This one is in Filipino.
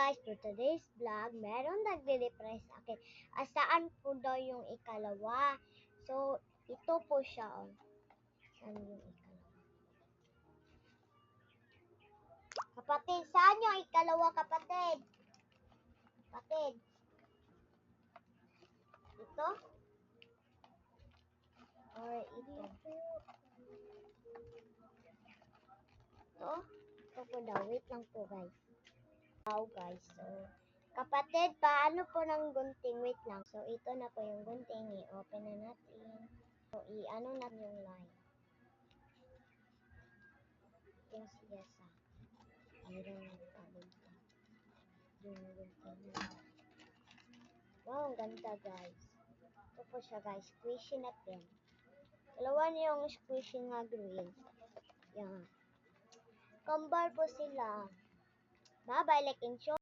guys, for today's vlog, meron nagre-repress sa akin. Saan po daw yung ikalawa? So, ito po siya. Oh. Saan yung ikalawa? Kapatid, saan yung ikalawa, kapatid? Kapatid. Ito? Or ito? Ito? Ito po daw. Wait lang po, guys. Guys. So, kapatid, paano po ng gunting? Wait lang. So, ito na po yung gunting. I-open na natin. So, i-ano na yung line. Yung siya sa iron nagpagunting. Yung gunting na. Wow, ang ganda, guys. Ito po siya, guys. Squishy na pen. Dalawa niya yung squishy nga green. Yan. Kambal po sila. Bye-bye, like and share.